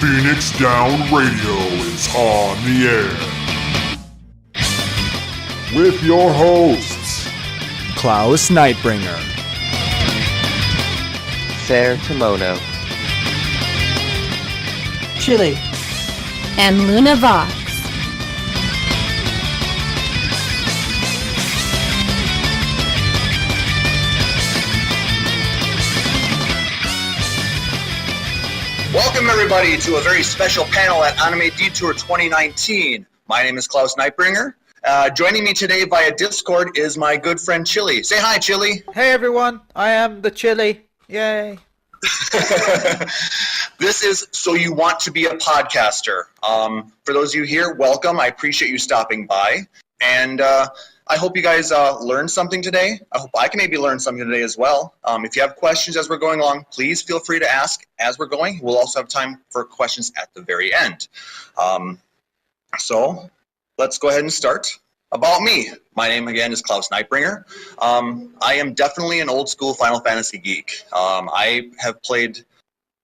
Phoenix Down Radio is on the air. With your hosts, Klauss Nightbringer, Fair Kimono, Chille, and Luna Vox. Welcome everybody to a very special panel at Anime Detour 2019. My name is Klauss Nightbringer. Joining me today via Discord is my good friend Chille. Say hi, Chille. Hey everyone, I am the Chille. Yay. This is So You Want to Be a Podcaster. For those of you here, welcome. I appreciate you stopping by. And I hope you guys learned something today. I hope I can maybe learn something today as well. If you have questions as we're going along, please feel free to ask as we're going. We'll also have time for questions at the very end. So let's go ahead and start. About me. My name again is Klauss Nightbringer. I am definitely an old school Final Fantasy geek. I have played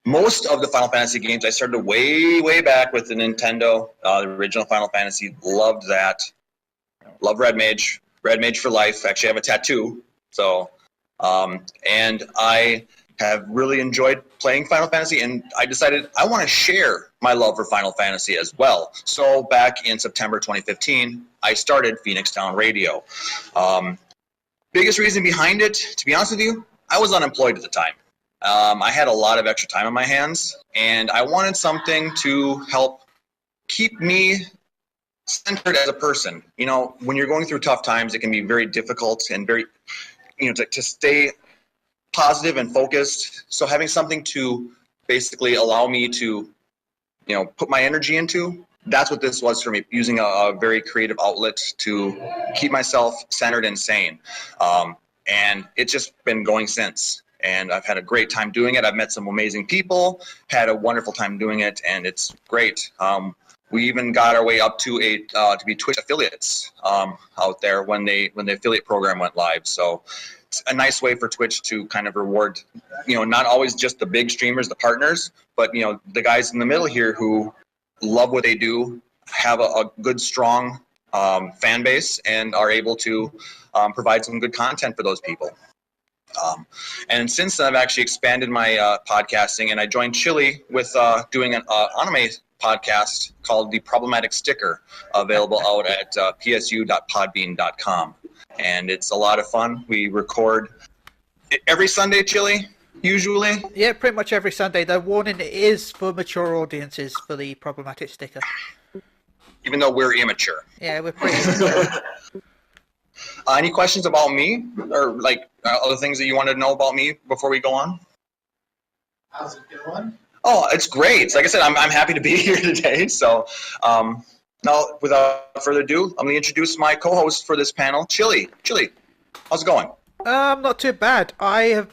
most of the Final Fantasy games. I started way back with the Nintendo, the original Final Fantasy. Loved that. Love Red Mage. Red Mage for life. Actually, I have a tattoo. So, and I have really enjoyed playing Final Fantasy, and I decided I want to share my love for Final Fantasy as well. So back in September 2015, I started Phoenix Down Radio. Biggest reason behind it, to be honest with you, I was unemployed at the time. I had a lot of extra time on my hands, and I wanted something to help keep me centered as a person. You know, when you're going through tough times, it can be very difficult and very, to stay positive and focused. So having something to basically allow me to, put my energy into, that's what this was for me, using a very creative outlet to keep myself centered and sane. And it's just been going since. And I've had a great time doing it. I've met some amazing people, had a wonderful time doing it, and it's great. We even got our way up to to be Twitch affiliates out there when the affiliate program went live. So it's a nice way for Twitch to kind of reward, not always just the big streamers, the partners, but the guys in the middle here who love what they do, have a good, strong fan base, and are able to provide some good content for those people. And since then, I've actually expanded my podcasting, and I joined Chille with doing an anime podcast called The Problematic Sticker, available out at psu.podbean.com. And it's a lot of fun. We record every Sunday, Chille, usually. Yeah, pretty much every Sunday. The warning is for mature audiences for the Problematic Sticker. Even though we're immature. Yeah, we're pretty immature. Any questions about me, or other things that you want to know about me before we go on? How's it going? Oh, it's great. Like I said, I'm happy to be here today. So now, without further ado, I'm going to introduce my co-host for this panel, Chille. Chille, how's it going? Not too bad. I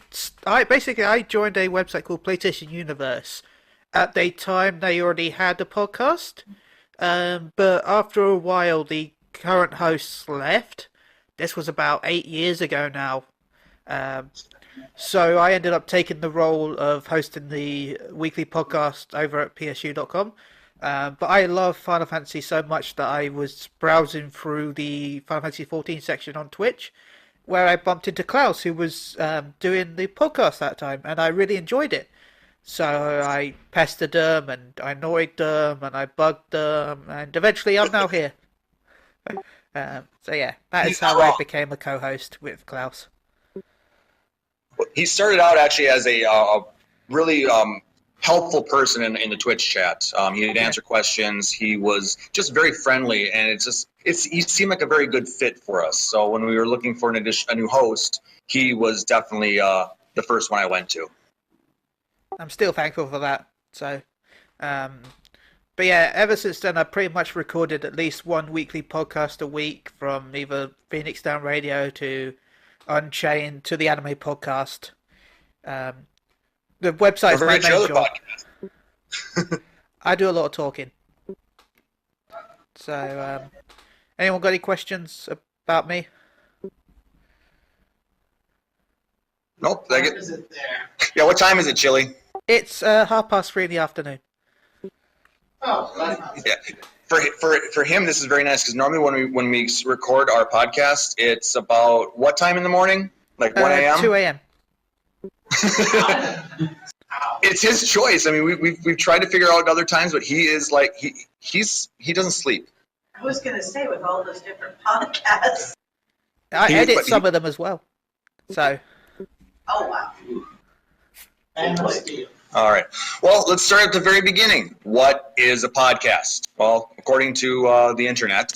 joined a website called PlayStation Universe. At the time, they already had a podcast, but after a while, the current hosts left. This was about 8 years ago now. So I ended up taking the role of hosting the weekly podcast over at psu.com. But I love Final Fantasy so much that I was browsing through the Final Fantasy 14 section on Twitch, where I bumped into Klauss, who was doing the podcast that time, and I really enjoyed it. So I pestered them, and I annoyed them, and I bugged them, and eventually I'm now here. So yeah, that is how I became a co-host with Klauss. He started out actually as a really helpful person in the Twitch chat. He would answer questions. He was just very friendly, and he seemed like a very good fit for us. So when we were looking for a new host, he was definitely the first one I went to. I'm still thankful for that. So, but yeah, ever since then, I've pretty much recorded at least one weekly podcast a week, from either Phoenix Down Radio to Unchained to the Anime Podcast. The website is my main job. I do a lot of talking. So, anyone got any questions about me? Nope. What time is it there? Yeah, what time is it, Chille? It's 3:30 in the afternoon. Oh, that's not Yeah. For him, this is very nice because normally when we record our podcast, it's about what time in the morning? Like 1 a.m. 2 a.m. It's his choice. I mean, we've tried to figure out other times, but he is like he doesn't sleep. I was going to say, with all those different podcasts. I edit some of them as well. So. Oh, wow. And Steve. All right. Well, let's start at the very beginning. What is a podcast? Well, according to the internet,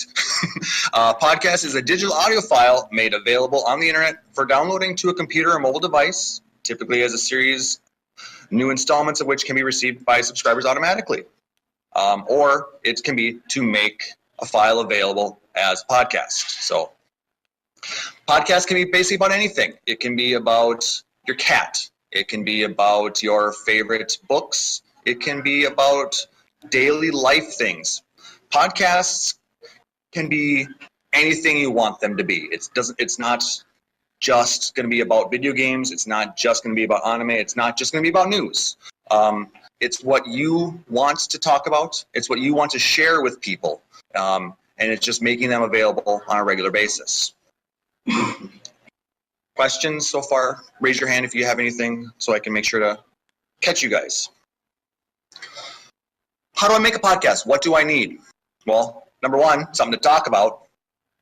a podcast is a digital audio file made available on the internet for downloading to a computer or mobile device, typically as a series, new installments of which can be received by subscribers automatically. Or it can be to make a file available as a podcast. So podcasts can be basically about anything. It can be about your cat. It can be about your favorite books. It can be about daily life things. Podcasts can be anything you want them to be. It's not just going to be about video games. It's not just going to be about anime. It's not just going to be about news. It's what you want to talk about. It's what you want to share with people. And it's just making them available on a regular basis. Questions so far? Raise your hand if you have anything so I can make sure to catch you guys. How do I make a podcast? What do I need? Well, number one, something to talk about.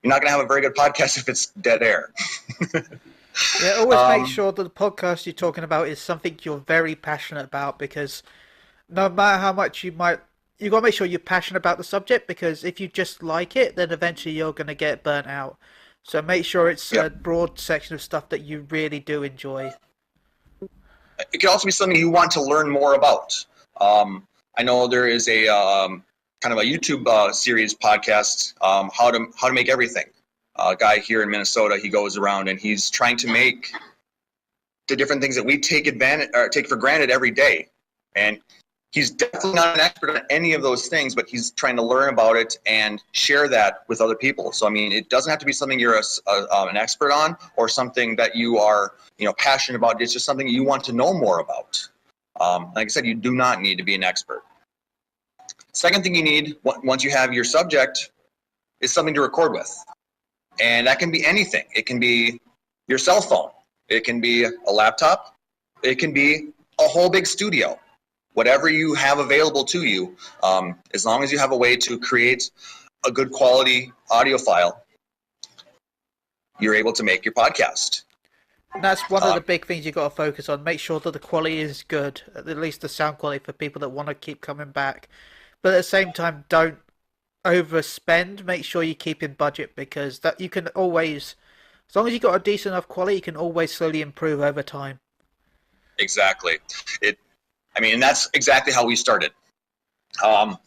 You're not going to have a very good podcast if it's dead air. Yeah, always make sure that the podcast you're talking about is something you're very passionate about, because no matter how much you got to make sure you're passionate about the subject, because if you just like it, then eventually you're going to get burnt out. So make sure it's a broad section of stuff that you really do enjoy. It can also be something you want to learn more about. I know there is a kind of a YouTube series podcast, how to make everything. A guy here in Minnesota, he goes around and he's trying to make the different things that we take for granted every day. And he's definitely not an expert on any of those things, but he's trying to learn about it and share that with other people. So, I mean, it doesn't have to be something you're an expert on or something that you are, passionate about. It's just something you want to know more about. Like I said, you do not need to be an expert. Second thing you need, once you have your subject, is something to record with. And that can be anything. It can be your cell phone. It can be a laptop. It can be a whole big studio. Whatever you have available to you, as long as you have a way to create a good quality audio file, you're able to make your podcast. And that's one of the big things you got to focus on. Make sure that the quality is good, at least the sound quality, for people that want to keep coming back. But at the same time, don't overspend. Make sure you keep in budget, because that you can always, as long as you got a decent enough quality, you can always slowly improve over time. Exactly. And that's exactly how we started.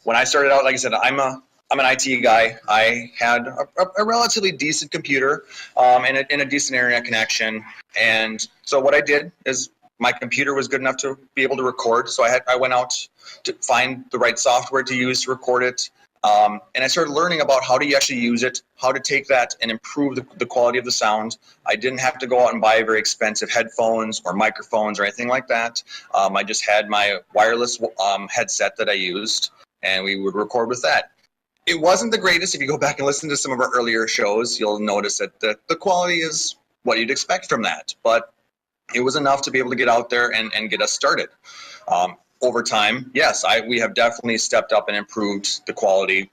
When I started out, like I said, I'm an IT guy. I had a relatively decent computer and a decent internet connection. And so what I did is my computer was good enough to be able to record. So I went out to find the right software to use to record it. And I started learning about how to actually use it, how to take that and improve the quality of the sound. I didn't have to go out and buy very expensive headphones or microphones or anything like that. I just had my wireless headset that I used, and we would record with that. It wasn't the greatest. If you go back and listen to some of our earlier shows, you'll notice that the quality is what you'd expect from that. But it was enough to be able to get out there and get us started. Over time, yes, we have definitely stepped up and improved the quality.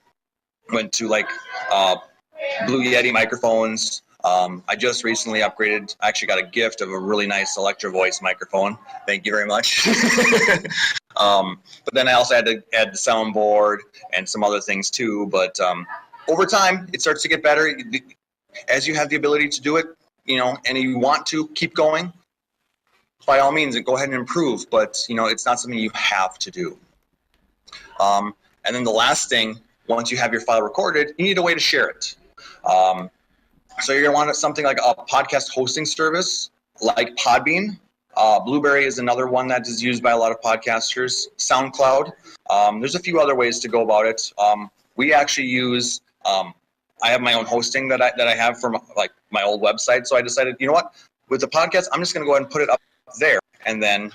Went to Blue Yeti microphones. I just recently upgraded. I actually got a gift of a really nice Electro Voice microphone. Thank you very much. But then I also had to add the soundboard and some other things too. But over time, it starts to get better. As you have the ability to do it, and you want to keep going, by all means, go ahead and improve, but it's not something you have to do. And then the last thing, once you have your file recorded, you need a way to share it. So you're going to want something like a podcast hosting service, like Podbean. Blueberry is another one that is used by a lot of podcasters. SoundCloud. There's a few other ways to go about it. We actually use. I have my own hosting that I have for my old website. So I decided, with the podcast, I'm just going to go ahead and put it up there, and then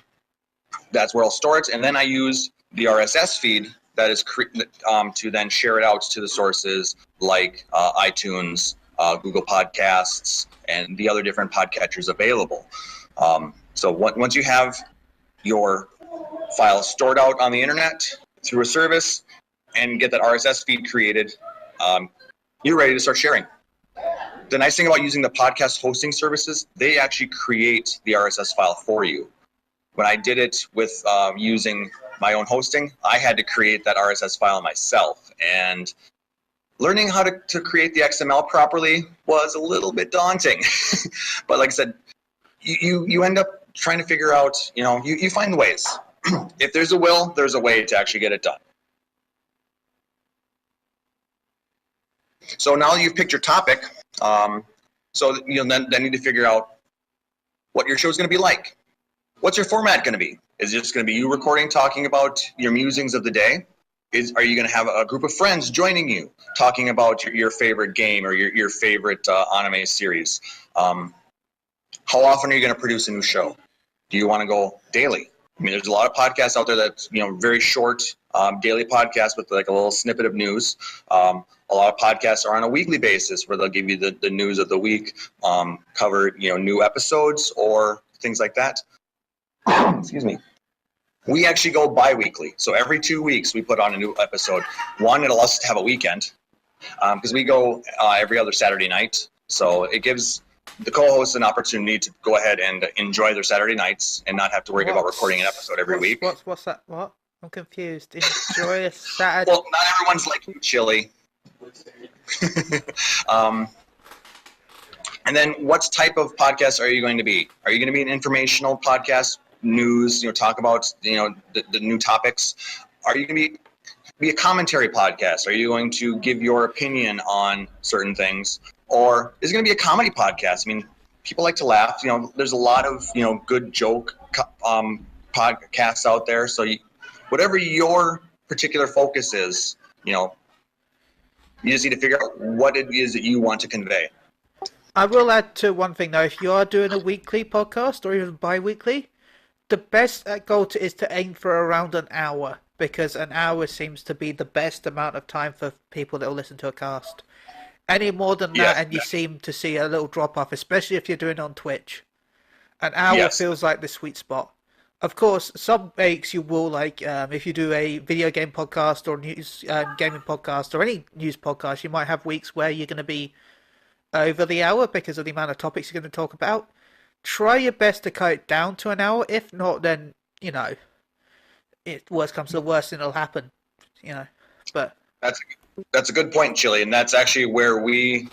that's where I'll store it. And then I use the RSS feed that is to then share it out to the sources like iTunes, Google Podcasts, and the other different podcatchers available. So once you have your file stored out on the internet through a service and get that RSS feed created, you're ready to start sharing. The nice thing about using the podcast hosting services, they actually create the RSS file for you. When I did it with using my own hosting, I had to create that RSS file myself. And learning how to create the XML properly was a little bit daunting. But like I said, you end up trying to figure out, you find ways. If there's a will, there's a way to actually get it done. So now you've picked your topic, so you'll then need to figure out what your show's going to be like. What's your format going to be? Is it just going to be you recording, talking about your musings of the day? Are you going to have a group of friends joining you, talking about your favorite game or your favorite anime series? How often are you going to produce a new show? Do you want to go daily? I mean, there's a lot of podcasts out there that's, very short daily podcasts with like a little snippet of news. A lot of podcasts are on a weekly basis where they'll give you the news of the week, cover, new episodes or things like that. Excuse me. We actually go bi-weekly. So every 2 weeks we put on a new episode. One, it allows us to have a weekend because we go every other Saturday night. So it gives the co-hosts an opportunity to go ahead and enjoy their Saturday nights and not have to worry about recording an episode every week. What's that? What? I'm confused. Enjoy a Saturday. Well, not everyone's like Chille. And then what type of podcast are you going to be? Are you going to be an informational podcast, news, talk about, the new topics? Are you going to be a commentary podcast? Are you going to give your opinion on certain things? Or is it going to be a comedy podcast? I mean, people like to laugh. There's a lot of, good joke podcasts out there. So whatever your particular focus is, you just need to figure out what it is that you want to convey. I will add to one thing though. If you are doing a weekly podcast or even bi-weekly, the best goal is to aim for around an hour, because an hour seems to be the best amount of time for people that will listen to a cast. Any more than that, and you seem to see a little drop off, especially if you're doing it on Twitch. An hour feels like the sweet spot. Of course, some weeks you will, like, if you do a video game podcast or news gaming podcast or any news podcast, you might have weeks where you're going to be over the hour because of the amount of topics you're going to talk about. Try your best to cut it down to an hour. If not, then, if worst comes to the worst, then it'll happen, But That's a good point, Chille, and that's actually where we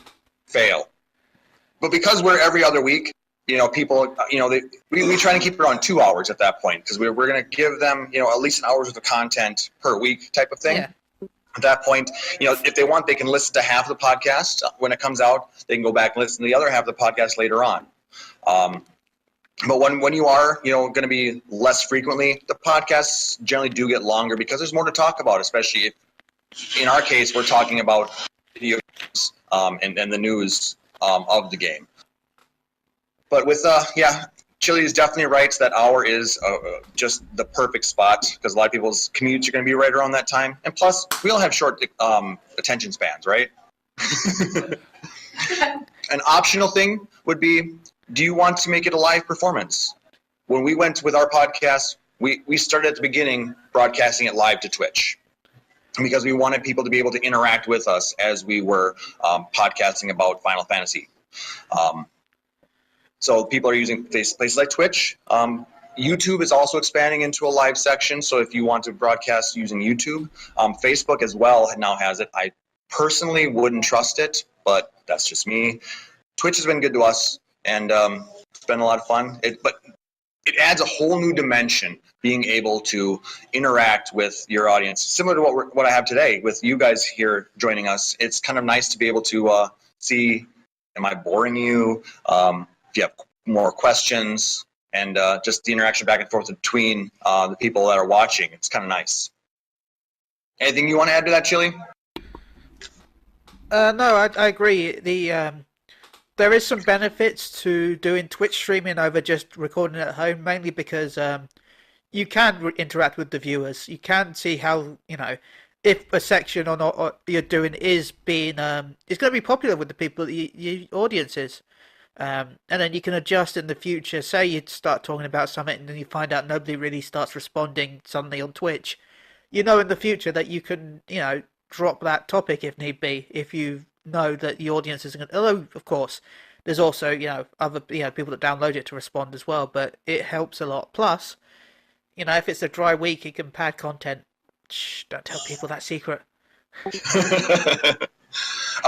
fail. But because we're every other week, people, we try to keep it around 2 hours at that point, because we're going to give them, at least an hour's worth of content per week type of thing. Yeah. At that point, if they want, they can listen to half the podcast when it comes out. They can go back and listen to the other half of the podcast later on. But when you are, going to be less frequently, the podcasts generally do get longer because there's more to talk about, especially if, in our case, we're talking about video games and the news of the game. But with, Chille is definitely right. That hour is just the perfect spot because a lot of people's commutes are going to be right around that time. And plus, we all have short attention spans, right? An optional thing would be, do you want to make it a live performance? When we went with our podcast, we started at the beginning broadcasting it live to Twitch because we wanted people to be able to interact with us as we were podcasting about Final Fantasy. So people are using places like Twitch. YouTube is also expanding into a live section. So if you want to broadcast using YouTube, Facebook as well now has it. I personally wouldn't trust it, but that's just me. Twitch has been good to us, and it's been a lot of fun. But it adds a whole new dimension, being able to interact with your audience, similar to what I have today with you guys here joining us. It's kind of nice to be able to see, am I boring you? If you have more questions, and just the interaction back and forth between the people that are watching. It's kind of nice. Anything you want to add to that, Chille? No, I agree. There is some benefits to doing Twitch streaming over just recording at home, mainly because you can interact with the viewers. You can see how, if a section or you're doing is being is going to be popular with the people that your audience is. And then you can adjust in the future. Say you start talking about something and then you find out nobody really starts responding suddenly on Twitch. In the future that you can, drop that topic if need be, if you know that the audience isn't going to, although, of course, there's also, other, people that download it to respond as well, but it helps a lot. Plus, if it's a dry week, you can pad content. Shh, don't tell people that secret. I'm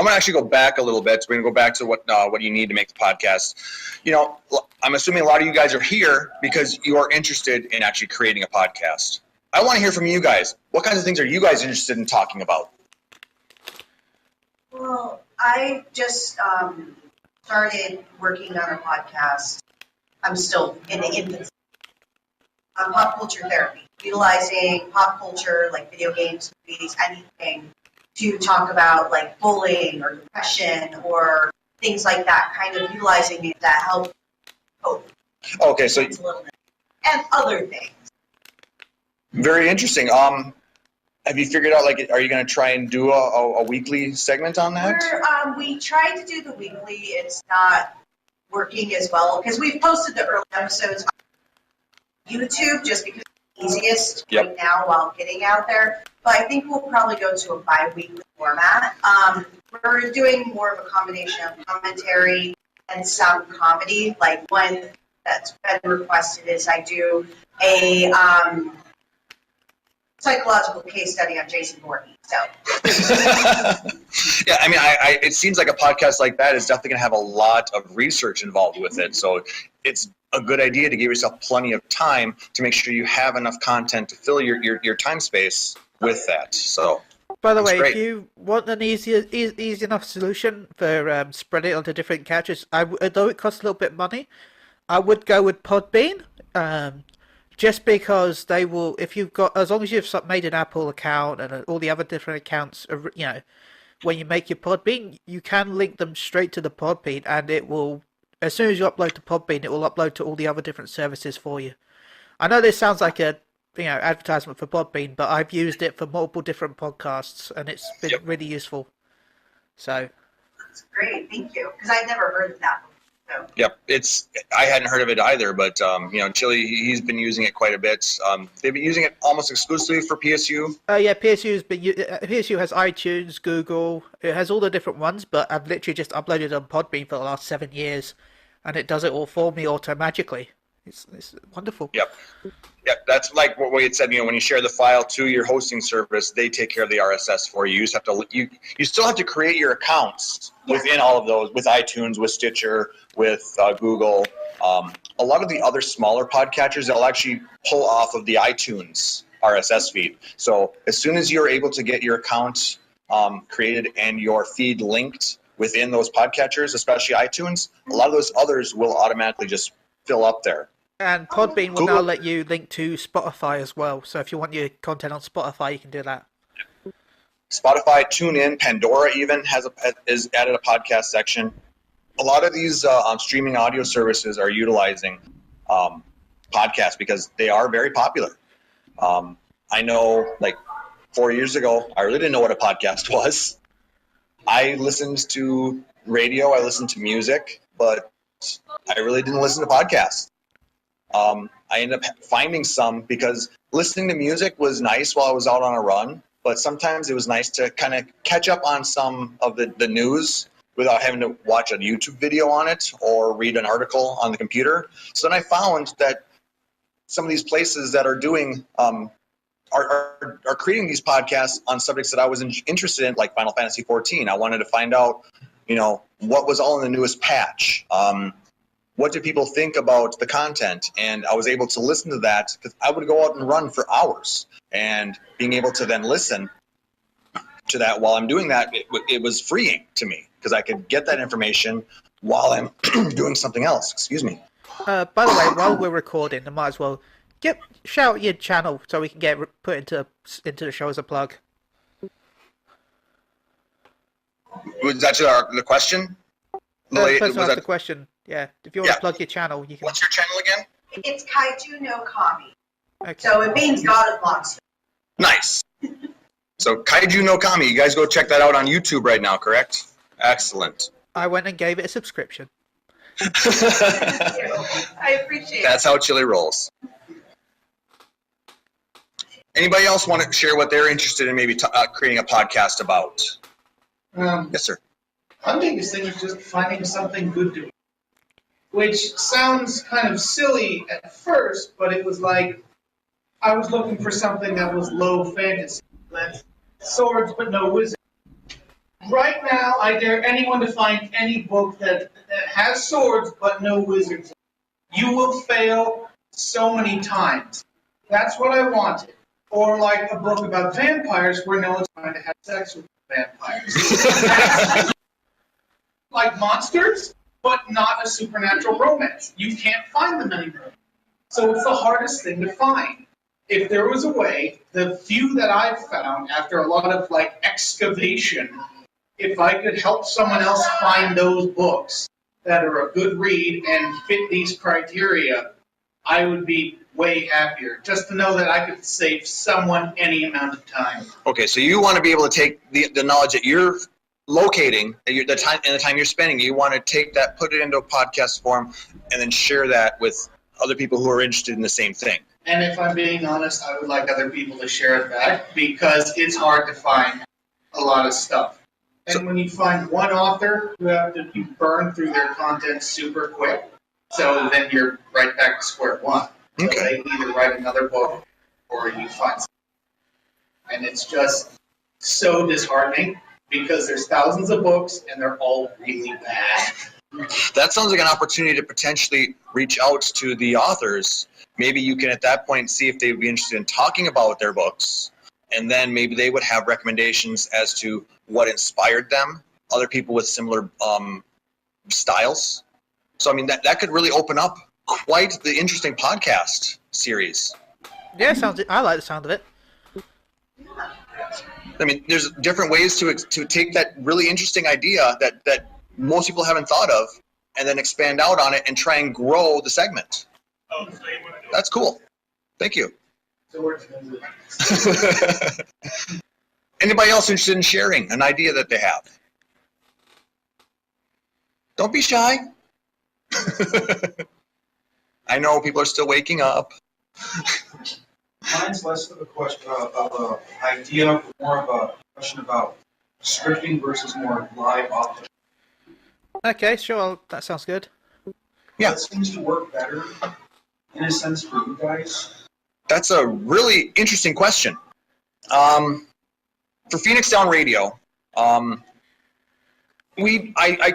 gonna actually go back a little bit. So we're gonna go back to what you need to make the podcast. I'm assuming a lot of you guys are here because you are interested in actually creating a podcast. I want to hear from you guys. What kinds of things are you guys interested in talking about? Well, I just started working on a podcast. I'm still in the infancy. Pop culture therapy, utilizing pop culture like video games, movies, anything to talk about like bullying or depression or things like that, kind of utilizing it that help cope. Okay, so a little bit. And other things. Very interesting. Have you figured out, are you going to try and do a weekly segment on that? We tried to do the weekly. It's not working as well because we've posted the early episodes on YouTube just because it's easiest right now while getting out there. But I think we'll probably go to a bi-weekly format. We're doing more of a combination of commentary and some comedy. Like one that's been requested is I do a psychological case study on Jason Voorhees. So. Yeah, I mean, it seems like a podcast like that is definitely going to have a lot of research involved with it. So it's a good idea to give yourself plenty of time to make sure you have enough content to fill your time space with that. So. By the way, great. if you want an easy enough solution for spreading it onto different couches, although it costs a little bit of money, I would go with Podbean. Just because they will, if you've got, as long as you've made an Apple account and all the other different accounts, when you make your Podbean, you can link them straight to the Podbean, and it will, as soon as you upload to Podbean, it will upload to all the other different services for you. I know this sounds like a, advertisement for Podbean, but I've used it for multiple different podcasts, and it's been really useful. So. That's great, thank you, because I'd never heard of that before. So. Yep, I hadn't heard of it either, but Chille, he's been using it quite a bit. They've been using it almost exclusively for PSU. Yeah, PSU has iTunes, Google, it has all the different ones, but I've literally just uploaded it on Podbean for the last 7 years, and it does it all for me automatically. It's wonderful. Yep, that's like what we had said. When you share the file to your hosting service, they take care of the RSS for you. You just have to you still have to create your accounts within all of those, with iTunes, with Stitcher, with Google. A lot of the other smaller podcatchers, they'll actually pull off of the iTunes RSS feed. So as soon as you're able to get your account created and your feed linked within those podcatchers, especially iTunes, a lot of those others will automatically just fill up there. And Podbean will now let you link to Spotify as well. So if you want your content on Spotify, you can do that. Spotify, TuneIn, Pandora even has added a podcast section. A lot of these streaming audio services are utilizing podcasts because they are very popular. I know, 4 years ago, I really didn't know what a podcast was. I listened to radio, I listened to music, but I really didn't listen to podcasts. I ended up finding some because listening to music was nice while I was out on a run, but sometimes it was nice to kind of catch up on some of the news without having to watch a YouTube video on it or read an article on the computer. So then I found that some of these places that are doing are creating these podcasts on subjects that I was interested in, like Final Fantasy 14. I wanted to find out, what was all in the newest patch. What do people think about the content? And I was able to listen to that because I would go out and run for hours. And being able to then listen to that while I'm doing that, it was freeing to me because I could get that information while I'm doing something else. Excuse me. By the way, while we're recording, I might as well shout your channel so we can get put into the show as a plug. Was that the question? The person asked the question. Yeah, if you want to plug your channel, you can. What's your channel again? It's Kaiju no Kami. Okay. So it means God of monsters. Nice. So Kaiju no Kami, you guys go check that out on YouTube right now, correct? Excellent. I went and gave it a subscription. I appreciate it. That's how Chille rolls. Anybody else want to share what they're interested in maybe creating a podcast about? Yes, sir. My biggest thing is just finding something good to do. Which sounds kind of silly at first, but it was like I was looking for something that was low fantasy. That's swords but no wizards. Right now, I dare anyone to find any book that has swords but no wizards. You will fail so many times. That's what I wanted. Or like a book about vampires where no one's trying to have sex with vampires. Like monsters, but not a supernatural romance. You can't find them anymore. So it's the hardest thing to find. If there was a way, the few that I've found after a lot of like excavation, if I could help someone else find those books that are a good read and fit these criteria, I would be way happier. Just to know that I could save someone any amount of time. Okay, so you want to be able to take the knowledge that you're locating, the time you're spending, you want to take that, put it into a podcast form, and then share that with other people who are interested in the same thing. And if I'm being honest, I would like other people to share that because it's hard to find a lot of stuff. And when you find one author, you burn through their content super quick. So then you're right back to square one. So Okay. they either write another book or you find something. And it's just so disheartening because there's thousands of books and they're all really bad. That sounds like an opportunity to potentially reach out to the authors. Maybe you can at that point see if they would be interested in talking about their books, and then maybe they would have recommendations as to what inspired them, other people with similar styles. So, I mean, that could really open up quite the interesting podcast series. Yeah, I like the sound of it. I mean, there's different ways to take that really interesting idea that most people haven't thought of, and then expand out on it and try and grow the segment. That's cool. Thank you. Anybody else interested in sharing an idea that they have? Don't be shy. I know people are still waking up. Mine's less of a question of an idea, more of a question about scripting versus more live author. Okay, sure, that sounds good. Yeah. That seems to work better, in a sense, for you guys. That's a really interesting question. For Phoenix Down Radio, I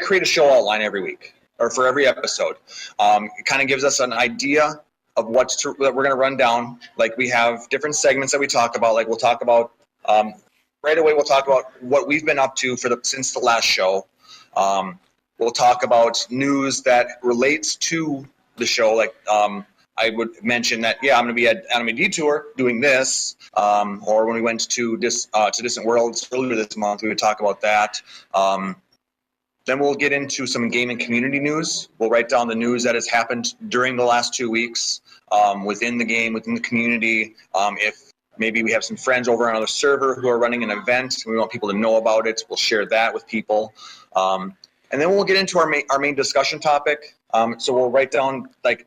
create a show outline every week, or for every episode. It kind of gives us an idea of that we're going to run down. Like, we have different segments that we talk about. Like, we'll talk about right away. We'll talk about what we've been up to since the last show. We'll talk about news that relates to the show. Like, I would mention that, I'm going to be at Anime Detour doing this. Or when we went to Distant Worlds earlier this month, we would talk about that. Then we'll get into some gaming community news. We'll write down the news that has happened during the last 2 weeks within the game, within the community. If maybe we have some friends over on another server who are running an event, and we want people to know about it, we'll share that with people. And then we'll get into our main discussion topic. So we'll write down, like,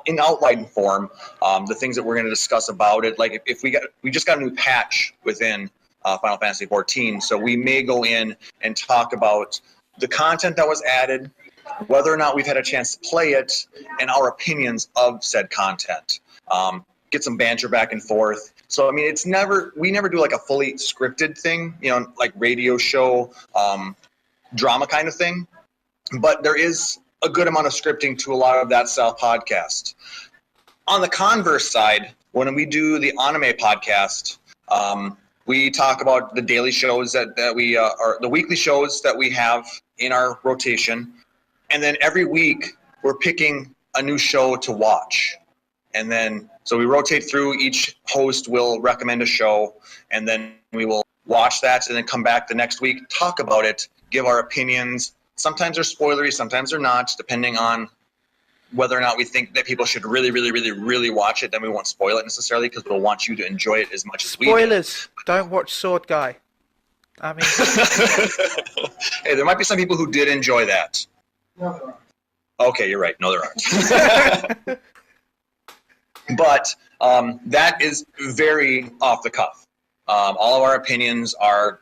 in outline form, the things that we're going to discuss about it. Like, if we just got a new patch within Final Fantasy 14, so we may go in and talk about the content that was added, whether or not we've had a chance to play it, and our opinions of said content. Get some banter back and forth. So, I mean, we never do like a fully scripted thing, like radio show, drama kind of thing. But there is a good amount of scripting to a lot of that style podcast. On the converse side, when we do the anime podcast, we talk about the daily shows that we are the weekly shows that we have in our rotation, and then every week we're picking a new show to watch, and then so we rotate through. Each host will recommend a show, and then we will watch that, and then come back the next week, talk about it, give our opinions. Sometimes they're spoilery, sometimes they're not, depending on whether or not we think that people should really, really, really, really watch it, then we won't spoil it necessarily because we'll want you to enjoy it as much as we do. Spoilers! Don't watch Sword Guy. I mean, hey, there might be some people who did enjoy that. No, there aren't. Okay, you're right. No, there aren't. But that is very off the cuff. All of our opinions are,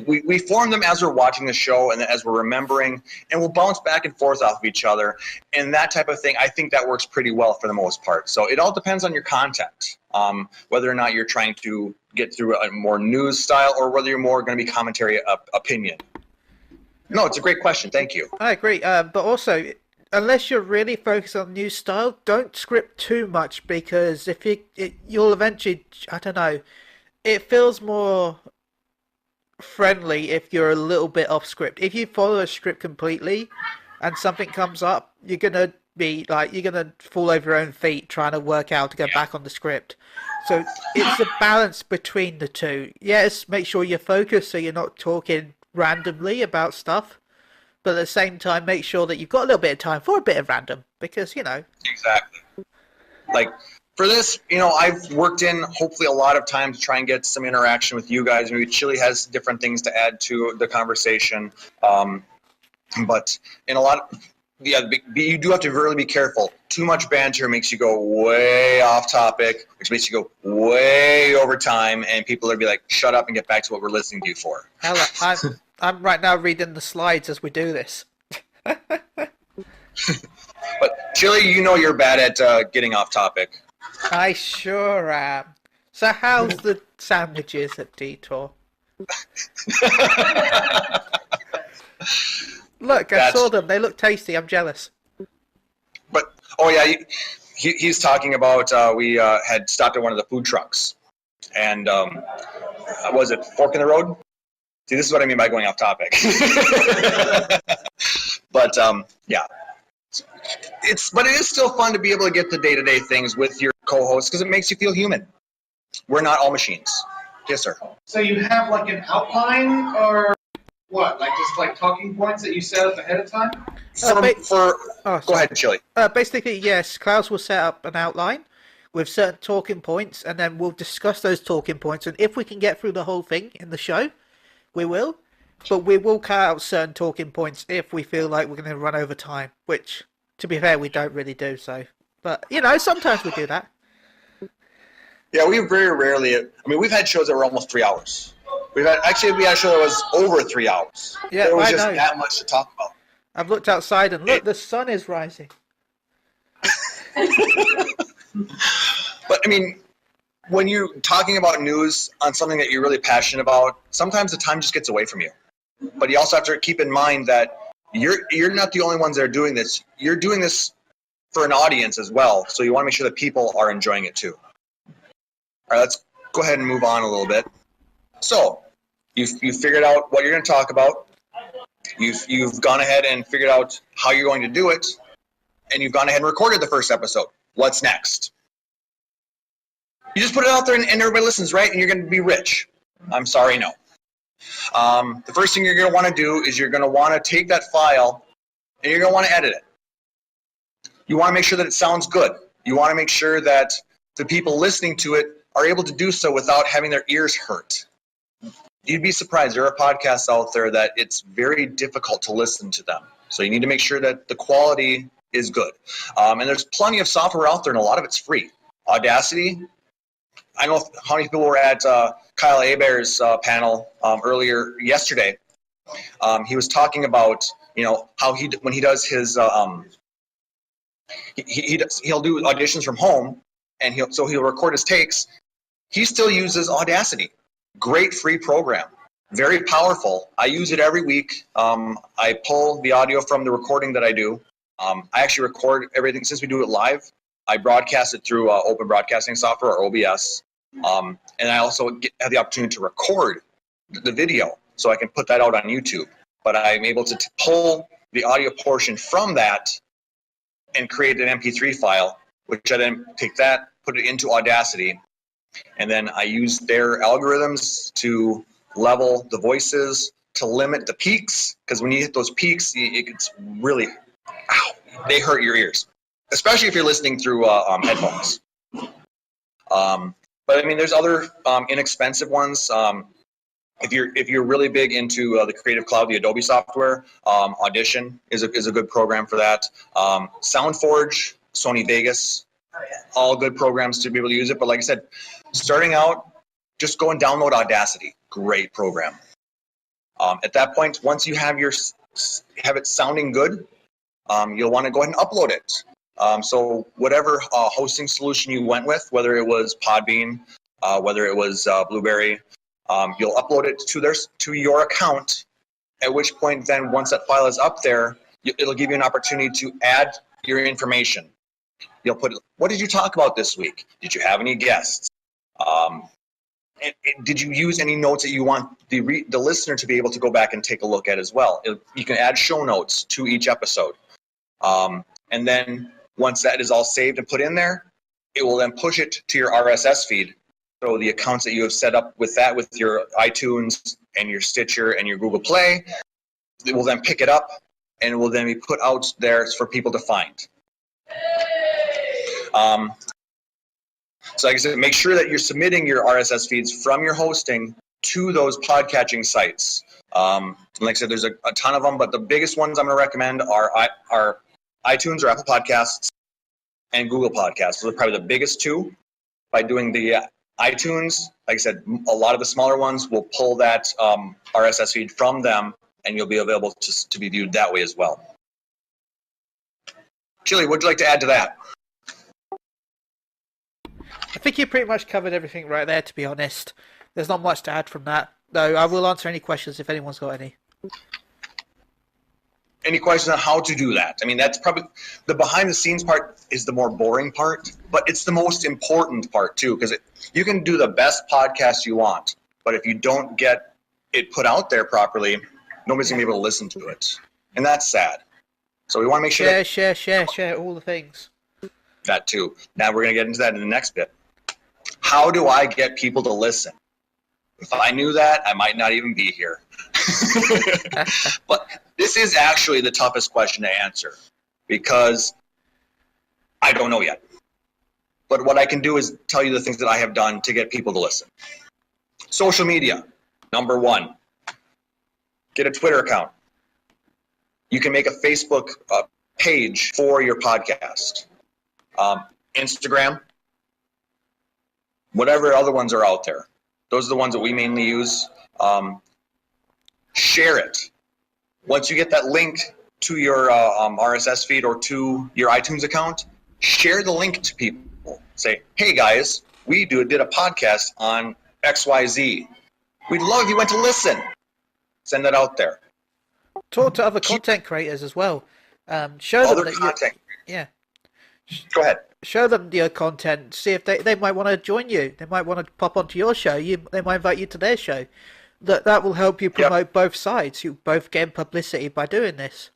we form them as we're watching the show and as we're remembering, and we'll bounce back and forth off of each other. And that type of thing, I think that works pretty well for the most part. So it all depends on your content, whether or not you're trying to get through a more news style or whether you're more going to be commentary opinion. No, it's a great question. Thank you. I agree. But also, unless you're really focused on news style, don't script too much because if you'll eventually, I don't know, it feels more friendly if you're a little bit off script. If you follow a script completely and something comes up, you're gonna fall over your own feet trying to work out to go back on the script. So it's a balance between the two. Yes, make sure you're focused so you're not talking randomly about stuff, but at the same time make sure that you've got a little bit of time for a bit of random because, you know. Exactly. Like, for this, you know, I've worked in hopefully a lot of time to try and get some interaction with you guys. Maybe Chille has different things to add to the conversation. But in a lot of, you do have to really be careful. Too much banter makes you go way off topic, which makes you go way over time, and people will be like, shut up and get back to what we're listening to you for. Hell, I'm right now reading the slides as we do this. But Chille, you know you're bad at getting off topic. I sure am. So how's the sandwiches at Detour? Look, I saw them. They look tasty. I'm jealous. But, oh yeah, he's talking about, we had stopped at one of the food trucks. And, was it Fork in the Road? See, this is what I mean by going off topic. But, yeah. But it is still fun to be able to get the day-to-day things with your co-host because it makes you feel human. We're not all machines. Yes, sir. So you have like an outline or what? Like just like talking points that you set up ahead of time? Go ahead, Chille. Basically, yes, Klauss will set up an outline with certain talking points, and then we'll discuss those talking points. And if we can get through the whole thing in the show, we will. But we will cut out certain talking points if we feel like we're going to run over time, which, to be fair, we don't really do so. But, you know, sometimes we do that. Yeah, we very rarely, I mean, we've had shows that were almost 3 hours. We had a show that was over 3 hours. Yeah, there was I just know. that much to talk about. I've looked outside and look, the sun is rising. But, I mean, when you're talking about news on something that you're really passionate about, sometimes the time just gets away from you. But you also have to keep in mind that you're not the only ones that are doing this. You're doing this for an audience as well, so you want to make sure that people are enjoying it too. All right, let's go ahead and move on a little bit. So, you've figured out what you're going to talk about. You've gone ahead and figured out how you're going to do it, and you've gone ahead and recorded the first episode. What's next? You just put it out there and everybody listens, right? And you're going to be rich. I'm sorry, no. The first thing you're going to want to do is you're going to want to take that file and you're going to want to edit it. You want to make sure that it sounds good. You want to make sure that the people listening to it are able to do so without having their ears hurt. You'd be surprised. There are podcasts out there that it's very difficult to listen to them. So you need to make sure that the quality is good. And there's plenty of software out there, and a lot of it's free. Audacity. I know how many people were at Kyle Hebert's panel earlier yesterday. He was talking about, you know, how when he does his he'll do auditions from home, and he'll record his takes. He still uses Audacity. Great free program, very powerful. I use it every week. I pull the audio from the recording that I do. I actually record everything since we do it live. I broadcast it through open broadcasting software or OBS. And I also have the opportunity to record the video so I can put that out on YouTube. But I'm able to pull the audio portion from that and create an MP3 file, which I then take that, put it into Audacity, and then I use their algorithms to level the voices, to limit the peaks, because when you hit those peaks, it gets really, they hurt your ears. especially if you're listening through headphones. But I mean, there's other inexpensive ones. If you're really big into the Creative Cloud, the Adobe software, Audition is a good program for that. SoundForge, Sony Vegas, all good programs to be able to use it. But like I said, starting out, just go and download Audacity. Great program. At that point, once you have it sounding good, you'll want to go ahead and upload it. So whatever hosting solution you went with, whether it was Podbean, whether it was Blueberry, you'll upload it to your account, at which point then once that file is up there, it'll give you an opportunity to add your information. You'll put, what did you talk about this week? Did you have any guests? Did you use any notes that you want the listener to be able to go back and take a look at as well? You can add show notes to each episode. And then once that is all saved and put in there, it will then push it to your RSS feed. So the accounts that you have set up with that, with your iTunes and your Stitcher and your Google Play, it will then pick it up and it will then be put out there for people to find. So like I said, make sure that you're submitting your RSS feeds from your hosting to those podcatching sites. Like I said, there's a ton of them, but the biggest ones I'm going to recommend are iTunes or Apple Podcasts and Google Podcasts. Those are probably the biggest two. By doing the iTunes, like I said, a lot of the smaller ones will pull that RSS feed from them, and you'll be available to be viewed that way as well. Chille, what would you like to add to that? I think you pretty much covered everything right there, to be honest. There's not much to add from that. Though I will answer any questions if anyone's got any. Any questions on how to do that? I mean, that's probably the behind-the-scenes part is the more boring part, but it's the most important part too, because you can do the best podcast you want, but if you don't get it put out there properly, nobody's going to be able to listen to it, and that's sad. So we want to make sure share all the things. That too. Now we're going to get into that in the next bit. How do I get people to listen? If I knew that, I might not even be here. But this is actually the toughest question to answer because I don't know yet. But what I can do is tell you the things that I have done to get people to listen. Social media, number one. Get a Twitter account. You can make a Facebook page for your podcast. Instagram, whatever other ones are out there. Those are the ones that we mainly use. Share it. Once you get that link to your RSS feed or to your iTunes account, share the link to people. Say, hey guys, we did a podcast on XYZ. We'd love if you went to listen. Send that out there. Talk to other content creators as well. Show them that content. Yeah. Go ahead. Show them your content. See if they might want to join you. They might want to pop onto your show. They might invite you to their show. That will help you promote both sides. You both gain publicity by doing this.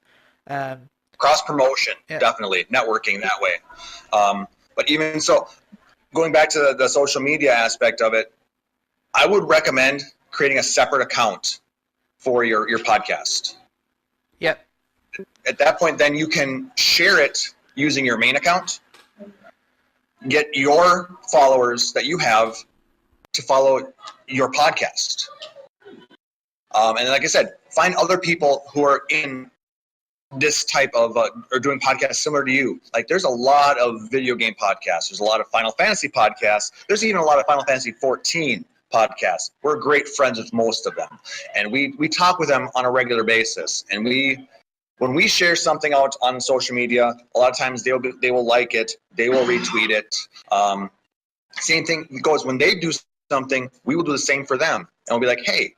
Cross promotion, definitely networking that way. But even so, going back to the social media aspect of it, I would recommend creating a separate account for your podcast. Yep. At that point, then you can share it using your main account. Get your followers that you have to follow your podcast. And like I said, find other people who are in this type of, or doing podcasts similar to you. Like there's a lot of video game podcasts. There's a lot of Final Fantasy podcasts. There's even a lot of Final Fantasy 14 podcasts. We're great friends with most of them. And we talk with them on a regular basis. And when we share something out on social media, a lot of times they will like it. They will retweet it. Same thing goes when they do something, we will do the same for them. And we'll be like, hey,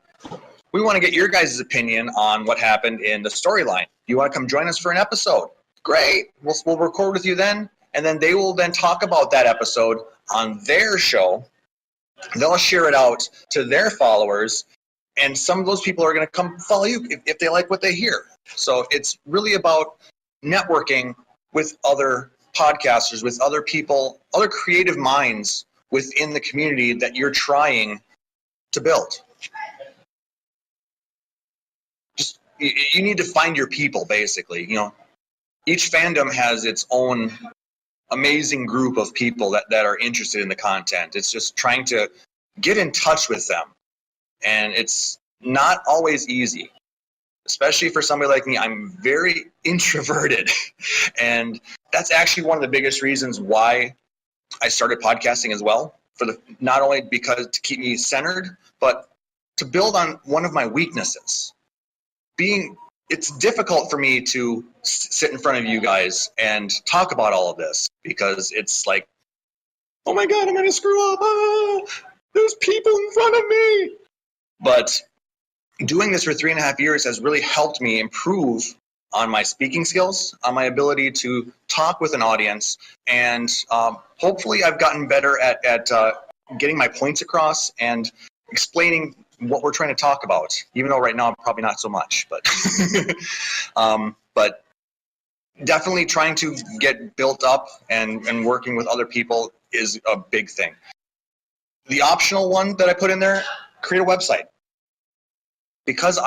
we want to get your guys' opinion on what happened in the storyline. You want to come join us for an episode? Great. We'll record with you then. And then they will then talk about that episode on their show. They'll share it out to their followers. And some of those people are going to come follow you if they like what they hear. So it's really about networking with other podcasters, with other people, other creative minds within the community that you're trying to build. Just you need to find your people, basically. You know, each fandom has its own amazing group of people that are interested in the content. It's just trying to get in touch with them. And it's not always easy, especially for somebody like me. I'm very introverted. And that's actually one of the biggest reasons why I started podcasting as well. Not only because to keep me centered, but to build on one of my weaknesses. It's difficult for me to sit in front of you guys and talk about all of this because it's like, oh my God, I'm going to screw up. There's people in front of me. But doing this for 3.5 years has really helped me improve on my speaking skills, on my ability to talk with an audience, and hopefully I've gotten better at getting my points across and explaining what we're trying to talk about, even though right now probably not so much, but but definitely trying to get built up and working with other people is a big thing. The optional one that I put in there, create a website. Because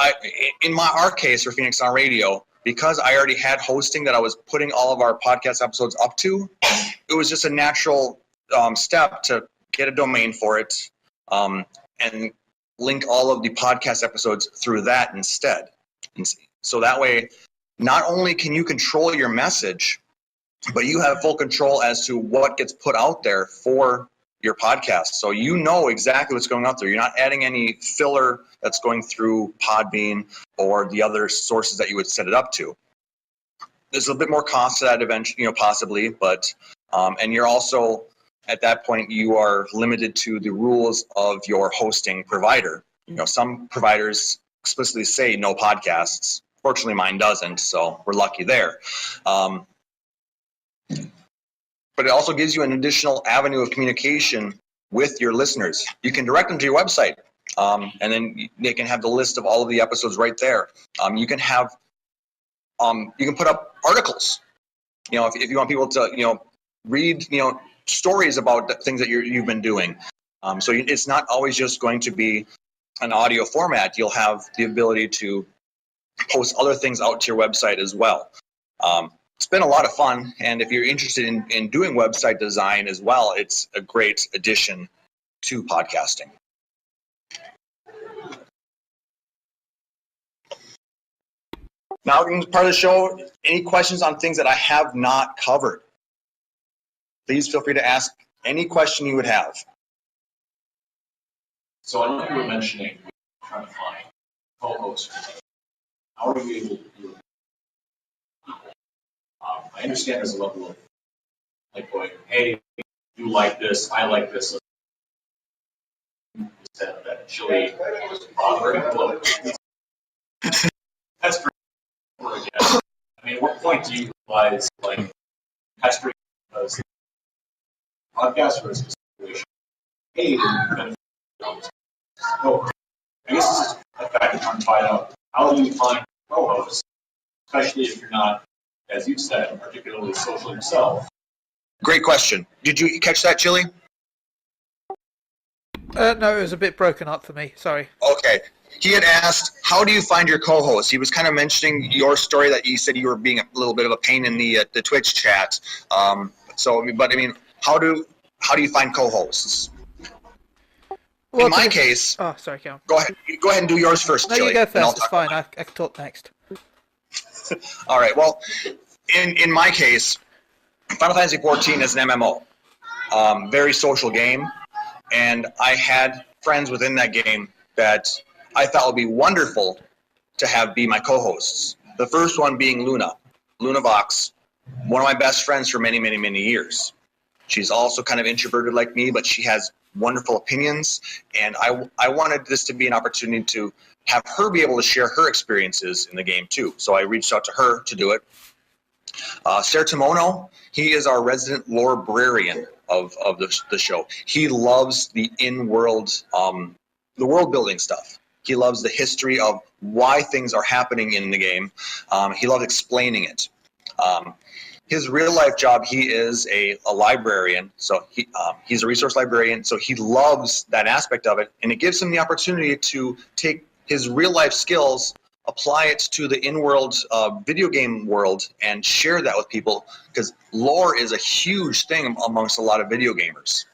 in our case for Phoenix on Radio, because I already had hosting that I was putting all of our podcast episodes up to, it was just a natural step to get a domain for it and link all of the podcast episodes through that instead. And so that way, not only can you control your message, but you have full control as to what gets put out there for your podcast. So you know exactly what's going out there. You're not adding any filler that's going through Podbean or the other sources that you would set it up to. There's a bit more cost to that eventually, possibly, but and you're also at that point you are limited to the rules of your hosting provider. Some providers explicitly say no podcasts. Fortunately, mine doesn't, so we're lucky there. But it also gives you an additional avenue of communication with your listeners. You can direct them to your website, and then they can have the list of all of the episodes right there. You can have, you can put up articles. If you want people to, read, stories about the things that you've been doing. So it's not always just going to be an audio format. You'll have the ability to post other things out to your website as well. It's been a lot of fun, and if you're interested in doing website design as well, it's a great addition to podcasting. Now, in part of the show, any questions on things that I have not covered? Please feel free to ask any question you would have. So I know you were mentioning trying to find co-hosts. How are we able to do it? I understand there's a level of like going, hey, you like this, I like this. Instead of that chili bothering. That's pretty important. I mean, at what point do you realize like pestering because podcast versus situation? Hey, no, I guess this is a fact I'm trying to find out. How do you find co-hosts, especially if you're not, as you've said, particularly social yourself? Great question. Did you catch that, Chili? No, it was a bit broken up for me. Sorry. Okay. He had asked, how do you find your co-host? He was kind of mentioning your story that you said you were being a little bit of a pain in the Twitch chat. But I mean, how do you find co-hosts? Well, in my case, oh, sorry, Cal. Go ahead and do yours first, No, Chili. you go first. It's fine. I can talk next. All right. Well, in my case, Final Fantasy XIV is an MMO, very social game, and I had friends within that game that I thought would be wonderful to have be my co-hosts. The first one being Luna Vox, one of my best friends for many, many, many years. She's also kind of introverted like me, but she has wonderful opinions, and I wanted this to be an opportunity to have her be able to share her experiences in the game too. So I reached out to her to do it. Sertomono, he is our resident librarian of the show. He loves the in-world, the world building stuff. He loves the history of why things are happening in the game. He loves explaining it. His real life job, he is a librarian, so he's a resource librarian, so he loves that aspect of it, and it gives him the opportunity to take his real life skills apply it to the in-world video game world and share that with people, because lore is a huge thing amongst a lot of video gamers.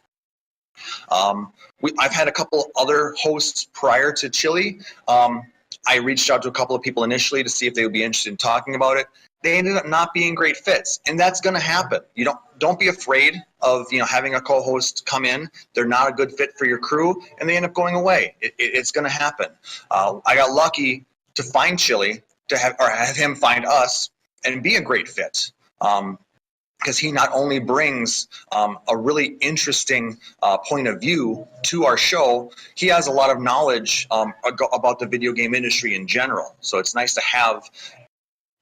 I've had a couple other hosts prior to Chille. I reached out to a couple of people initially to see if they would be interested in talking about it. They ended up not being great fits, and that's going to happen. You don't be afraid of having a co-host come in. They're not a good fit for your crew, and they end up going away. It's going to happen. I got lucky to find Chille, have him find us, and be a great fit. Because he not only brings a really interesting point of view to our show, he has a lot of knowledge about the video game industry in general. So it's nice to have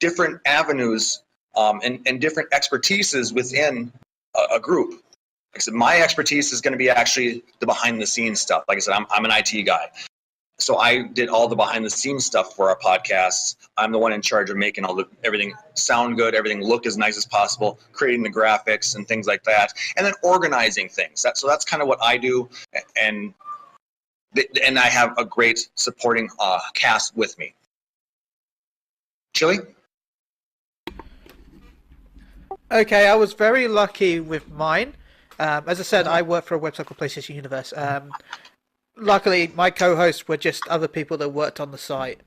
different avenues and different expertises within a group. Like I said, my expertise is going to be actually the behind-the-scenes stuff. Like I said, I'm an IT guy. So I did all the behind-the-scenes stuff for our podcasts. I'm the one in charge of making everything sound good, everything look as nice as possible, creating the graphics and things like that, and then organizing things. So that's kind of what I do, and I have a great supporting cast with me. Chille? Okay, I was very lucky with mine. As I said, I work for a website called PlayStation Universe. Luckily, my co-hosts were just other people that worked on the site.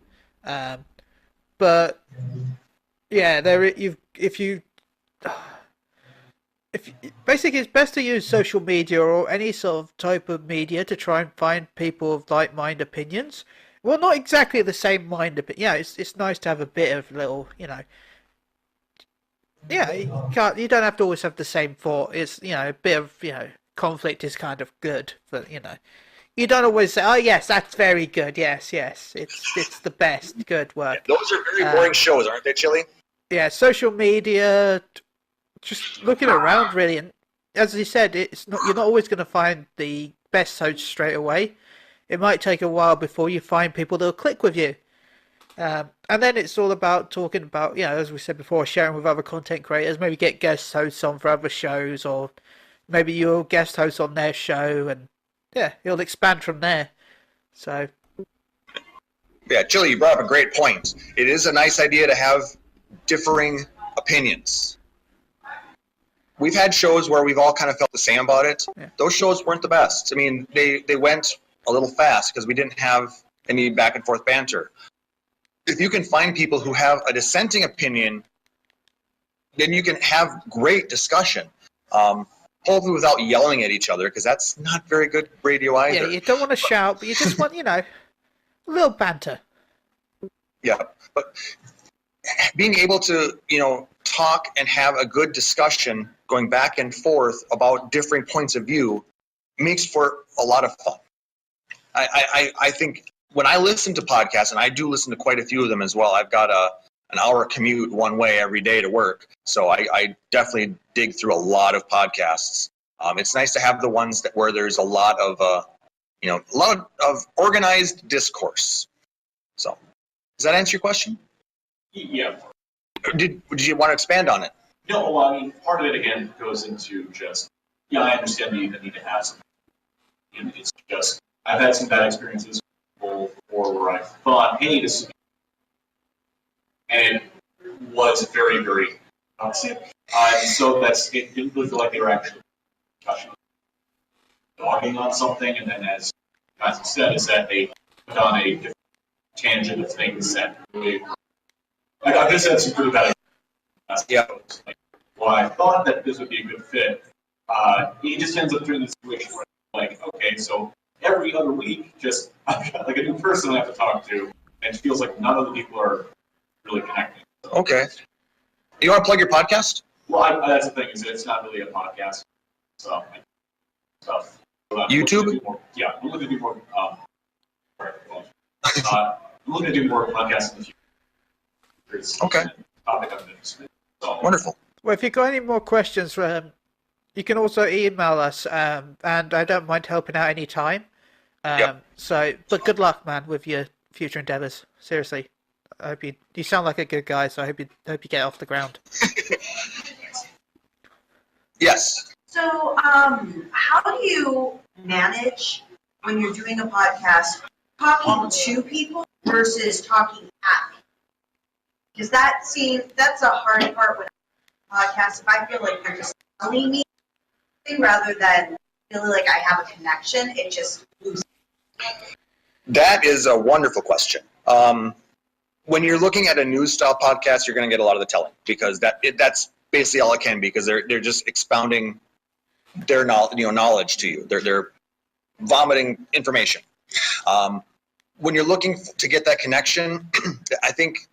But yeah, basically it's best to use social media or any sort of type of media to try and find people of like-minded opinions. Well, not exactly the same mind, but yeah, it's nice to have a bit of little, yeah, you don't have to always have the same thought. It's a bit of conflict is kind of good, but you don't always say, oh yes, that's very good. Yes, it's the best. Good work. Yeah, those are very boring shows, aren't they, Chille? Yeah, social media, just looking around really, and as you said, you're not always going to find the best host straight away. It might take a while before you find people that'll click with you. And then it's all about talking about, as we said before, sharing with other content creators, maybe get guest hosts on for other shows, or maybe you'll guest host on their show, and yeah, it'll expand from there. So, yeah, Chille, you brought up a great point. It is a nice idea to have differing opinions. We've had shows where we've all kind of felt the same about it. Yeah. Those shows weren't the best. I mean, they went a little fast because we didn't have any back and forth banter. If you can find people who have a dissenting opinion, then you can have great discussion. Hopefully without yelling at each other, because that's not very good radio either. Yeah, you don't want to shout, but you just want, a little banter. Yeah, but being able to, talk and have a good discussion going back and forth about different points of view makes for a lot of fun. I think when I listen to podcasts, and I do listen to quite a few of them as well, I've got an hour commute one way every day to work, so I definitely dig through a lot of podcasts. It's nice to have the ones where there's a lot of organized discourse. So, does that answer your question? Yeah. Did you want to expand on it? No, well, I mean, part of it again goes into just, I understand the need to have some. And it's just, I've had some bad experiences before where I thought, hey, this is, and it was very, very toxic. So it didn't really feel like they were actually talking on something, and then as said, is that they went on a different tangent of things that really, I've just had some pretty bad experiences. Yeah. Well, I thought that this would be a good fit. It just ends up doing this situation where, okay, so every other week, just I've got a new person I have to talk to, and it feels like none of the people are really connecting. So, okay. You want to plug your podcast? Well, that's the thing, is it's not really a podcast. So, stuff. YouTube? I'm looking to do more. I'm looking to do more podcasts in the future. Okay. Topic I'm interested in. So, wonderful. Well, if you've got any more questions, you can also email us, and I don't mind helping out any time. Yep. But good luck, man, with your future endeavors. Seriously, I hope you sound like a good guy. So I hope you get off the ground. Yes. So, how do you manage when you're doing a podcast talking to people versus talking at people? Because that's a hard part with podcasts. If I feel like they're just telling me rather than feeling like I have a connection, it just loses. That is a wonderful question. When you're looking at a news style podcast, you're going to get a lot of the telling because that's basically all it can be because they're just expounding their knowledge to you. They're vomiting information. When you're looking to get that connection, I think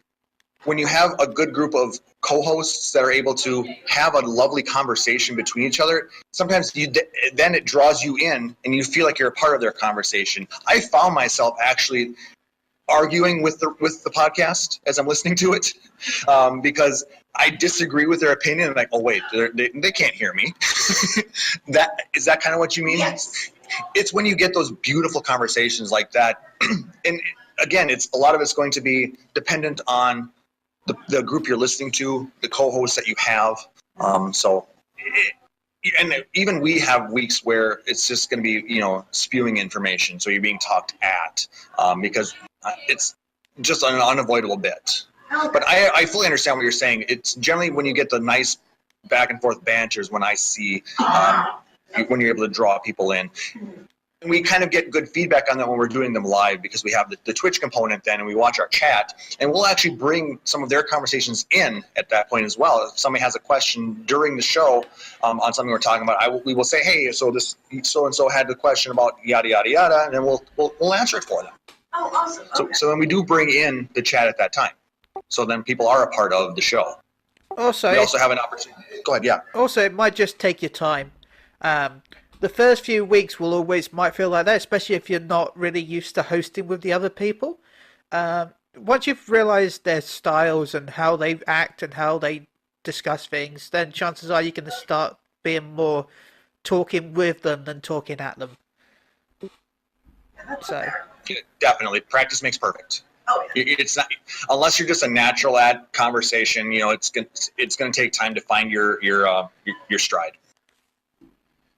when you have a good group of co-hosts that are able to have a lovely conversation between each other, sometimes then it draws you in and you feel like you're a part of their conversation. I found myself actually arguing with the podcast as I'm listening to it because I disagree with their opinion. I'm like, oh wait, they can't hear me. Is that kind of what you mean? Yes. It's when you get those beautiful conversations like that, and again, a lot of it's going to be dependent on the group you're listening to, the co-hosts that you have. And even we have weeks where it's just going to be, spewing information. So you're being talked at because it's just an unavoidable bit. But I fully understand what you're saying. It's generally when you get the nice back and forth banters when I see when you're able to draw people in. And we kind of get good feedback on that when we're doing them live because we have the Twitch component then and we watch our chat and we'll actually bring some of their conversations in at that point as well. If somebody has a question during the show on something we're talking about, we will say, hey, so this so-and-so had the question about yada, yada, yada, and then we'll answer it for them. Oh, awesome. Okay. So then we do bring in the chat at that time. So then people are a part of the show. Also, we also have an opportunity. Go ahead, yeah. Also, it might just take your time. The first few weeks might feel like that, especially if you're not really used to hosting with the other people. Once you've realized their styles and how they act and how they discuss things, then chances are you're going to start being more talking with them than talking at them. So definitely, practice makes perfect. Oh, yeah. It's not unless you're just a natural at conversation. It's going to take time to find your stride.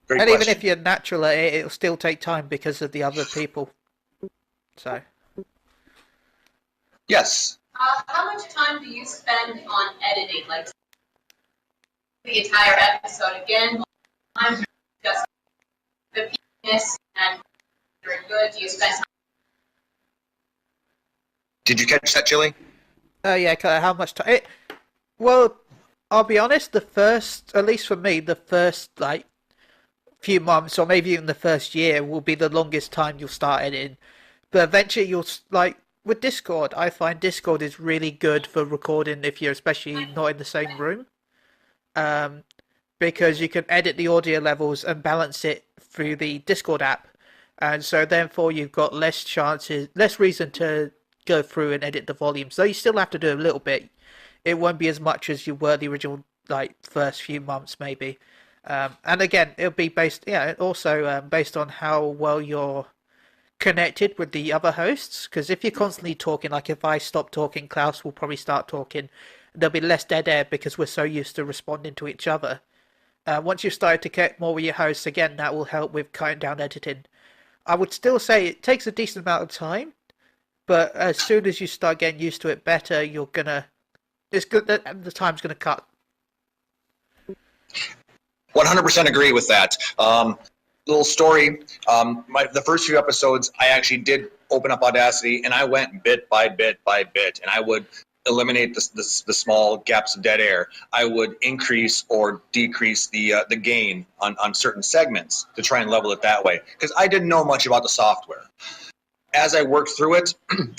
Great and question. even if you're natural at it, it'll still take time because of the other people. So. Yes. How much time do you spend on editing? Like the entire episode again? I'm just the penis and very good. Do you spend time? Did you catch that, Chille? Yeah, how much time? Well, I'll be honest, at least for me, the first, few months or maybe even the first year will be the longest time you'll start editing. But eventually you'll, with Discord, I find Discord is really good for recording if you're especially not in the same room. Because you can edit the audio levels and balance it through the Discord app. And so therefore you've got less reason to go through and edit the volume. So you still have to do a little bit. It won't be as much as you were the original first few months maybe. And again, it'll be based on how well you're connected with the other hosts. Because if you're constantly talking, like if I stop talking, Klauss will probably start talking. There'll be less dead air because we're so used to responding to each other. Once you've started to connect more with your hosts, again, that will help with cutting down editing. I would still say it takes a decent amount of time, but as soon as you start getting used to it better, it's good that the time's gonna cut. 100% agree with that. Little story. The first few episodes, I actually did open up Audacity, and I went bit by bit by bit, and I would eliminate the small gaps of dead air. I would increase or decrease the gain on certain segments to try and level it that way, because I didn't know much about the software. As I worked through it,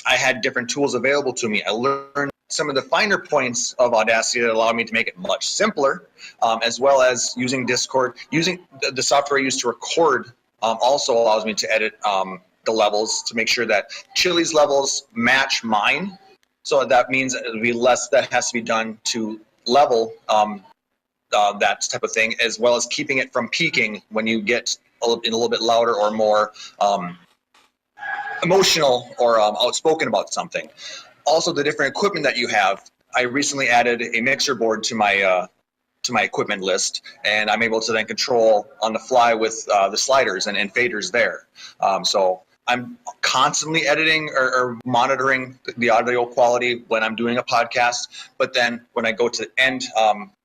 I had different tools available to me. I learned some of the finer points of Audacity that allowed me to make it much simpler, as well as using Discord. Using the software I use to record also allows me to edit the levels to make sure that Chille's levels match mine. So that means it'll be less that has to be done to level that type of thing, as well as keeping it from peaking when you get a little bit louder or more emotional or outspoken about something. Also, the different equipment that you have. I recently added a mixer board to my equipment list, and I'm able to then control on the fly with the sliders and faders there. So I'm constantly editing or monitoring the audio quality when I'm doing a podcast. But then when I go to the end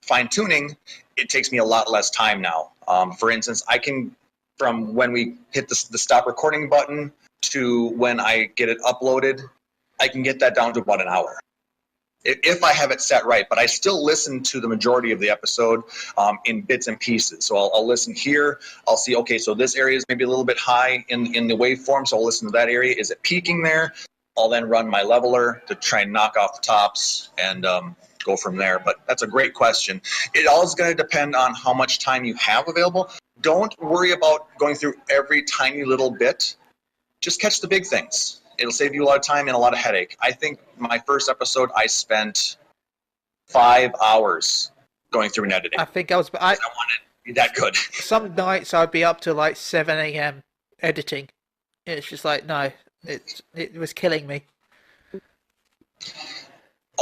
fine tuning, it takes me a lot less time now. For instance, I can, from when we hit the stop recording button to when I get it uploaded, I can get that down to about an hour. If I have it set right, but I still listen to the majority of the episode in bits and pieces. So I'll listen here. I'll see, okay, so this area is maybe a little bit high in the waveform, so I'll listen to that area. Is it peaking there? I'll then run my leveler to try and knock off the tops and go from there. But that's a great question. It all is going to depend on how much time you have available. Don't worry about going through every tiny little bit. Just catch the big things. It'll save you a lot of time and a lot of headache. I think my first episode, I spent 5 hours going through and editing. I think I wanted to be that good. Some nights I'd be up to like 7 a.m. editing. It's just like, no, it was killing me.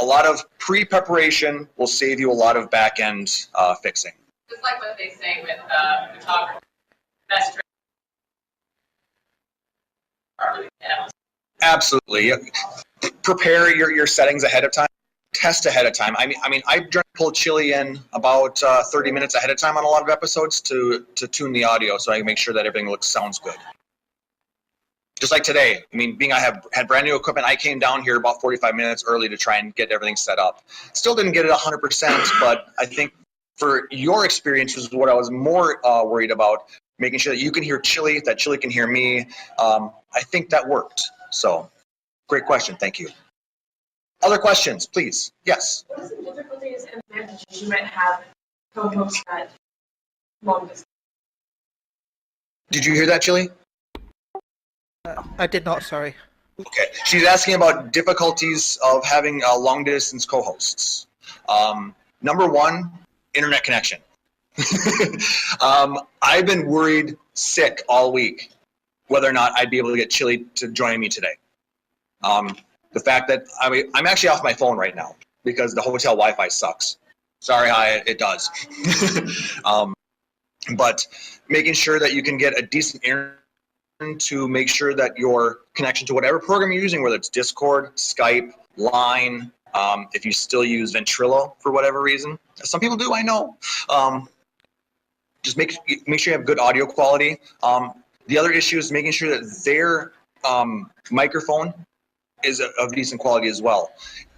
A lot of pre-preparation will save you a lot of back-end fixing. Just like what they say with photography, best Absolutely. Prepare your settings ahead of time. Test ahead of time. I mean, I pulled Chille in about 30 minutes ahead of time on a lot of episodes to tune the audio so I can make sure that everything sounds good. Just like today. I mean, being I had brand new equipment, I came down here about 45 minutes early to try and get everything set up. Still didn't get it 100%, but I think for your experience was what I was more worried about, making sure that you can hear Chille, that Chille can hear me. I think that worked. So, great question. Thank you. Other questions, please. Yes. What are some difficulties and advantages you might have co-host that long distance? Did you hear that, Chille? I did not, sorry. Okay. She's asking about difficulties of having long-distance co-hosts. Number one, internet connection. I've been worried sick all week whether or not I'd be able to get Chille to join me today. The fact that I'm actually off my phone right now because the hotel Wi-Fi sucks. Sorry, it does. But making sure that you can get a decent internet to make sure that your connection to whatever program you're using, whether it's Discord, Skype, Line, if you still use Ventrilo for whatever reason. Some people do, I know. Just make sure you have good audio quality. The other issue is making sure that their microphone is of decent quality as well.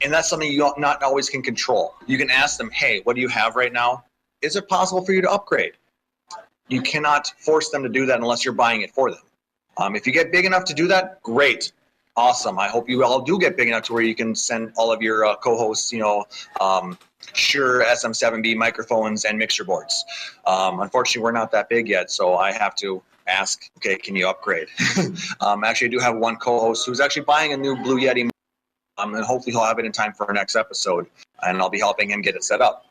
And that's something you not always can control. You can ask them, hey, what do you have right now? Is it possible for you to upgrade? You cannot force them to do that unless you're buying it for them. If you get big enough to do that, great. Awesome. I hope you all do get big enough to where you can send all of your co-hosts, Shure SM7B microphones and mixer boards. Unfortunately, we're not that big yet, so I have to ask, okay, can you upgrade? Actually, I do have one co-host who's actually buying a new Blue Yeti, and hopefully he'll have it in time for our next episode, and I'll be helping him get it set up.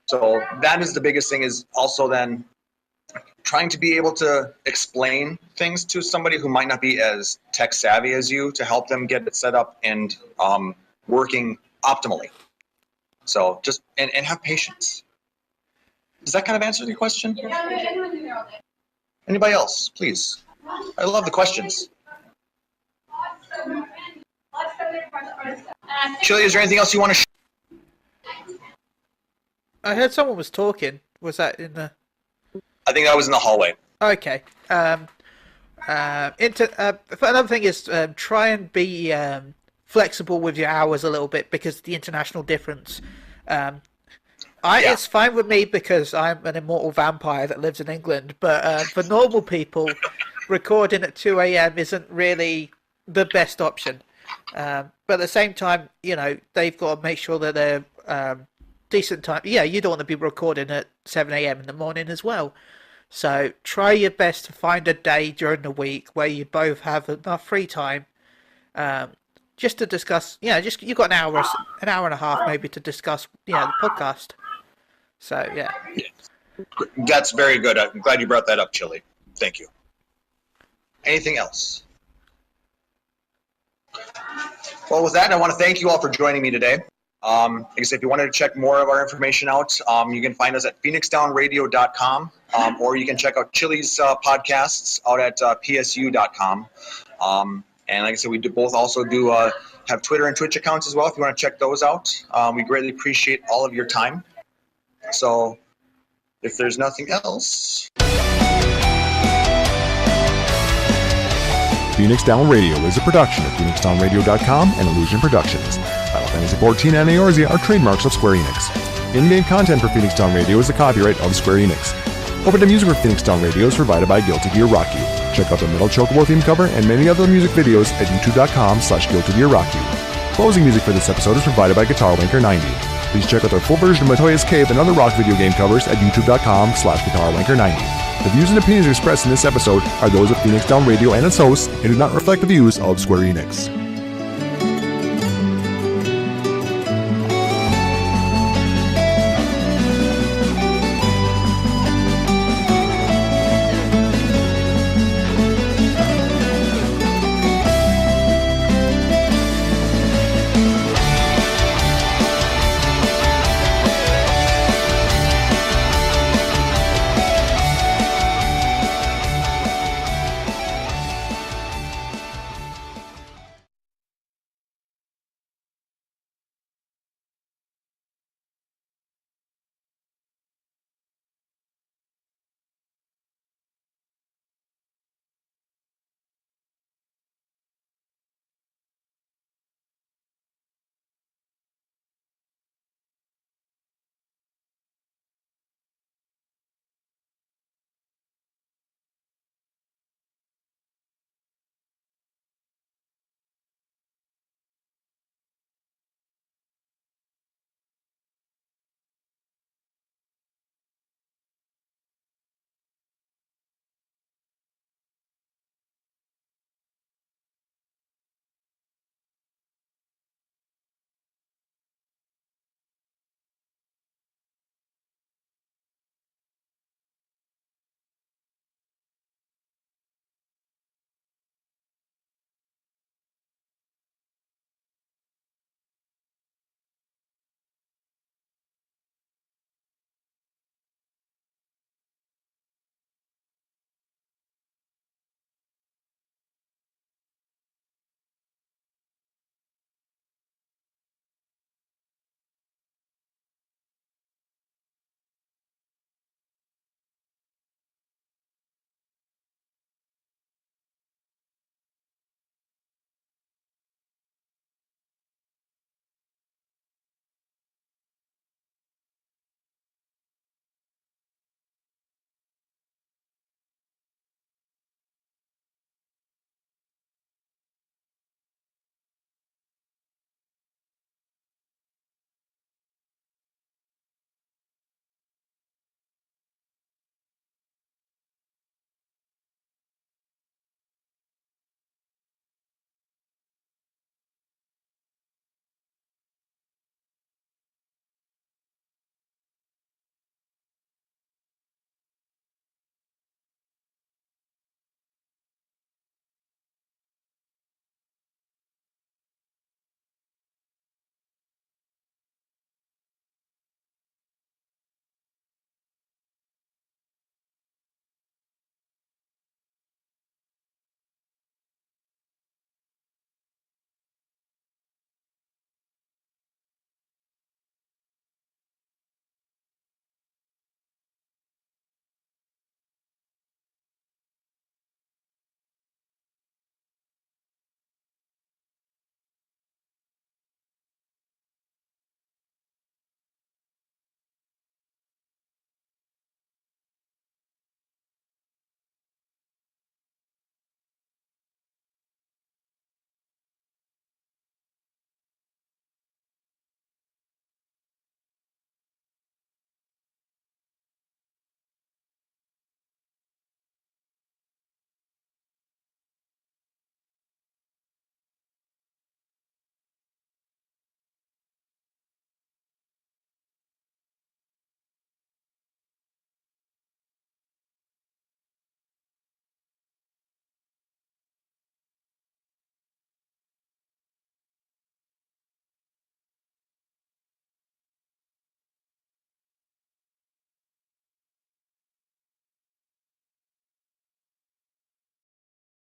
So that is the biggest thing, is also then trying to be able to explain things to somebody who might not be as tech savvy as you to help them get it set up and working optimally. So just, and have patience. Does that kind of answer your question? Anybody else, please? I love the questions. Chille, is there anything else you want to share? I heard someone was talking. Was that in the... I think that was in the hallway. Okay. Another thing is try and be flexible with your hours a little bit because of the international difference. It's fine with me because I'm an immortal vampire that lives in England, but for normal people, recording at 2 a.m. isn't really the best option. But at the same time, they've got to make sure that they're decent time. Yeah, you don't want to be recording at 7 a.m. in the morning as well. So try your best to find a day during the week where you both have enough free time, just to discuss. You've got an hour and a half maybe to discuss, the podcast. So yeah. That's very good. I'm glad you brought that up, Chille. Thank you. Anything else? Well, with that, I want to thank you all for joining me today. Like I said, if you wanted to check more of our information out, you can find us at phoenixdownradio.com, or you can check out Chille's podcasts out at psu.com. And like I said, we both also do have Twitter and Twitch accounts as well if you want to check those out. We greatly appreciate all of your time. So if there's nothing else. Phoenix Down Radio is a production of PhoenixDownRadio.com and Illusion Productions. Final Fantasy XIV and Eorzea are trademarks of Square Enix. In-game content for Phoenix Down Radio is the copyright of Square Enix. Opening music for Phoenix Down Radio is provided by Guilty Gear Rock You. Check out the Metal Chocobo theme cover and many other music videos at youtube.com/GuiltyGearRockYou. Closing music for this episode is provided by Guitar Wanker 90. Please check out our full version of Matoya's Cave and other rock video game covers at youtube.com/GuitarWanker 90. The views and opinions expressed in this episode are those of Phoenix Down Radio and its hosts and do not reflect the views of Square Enix.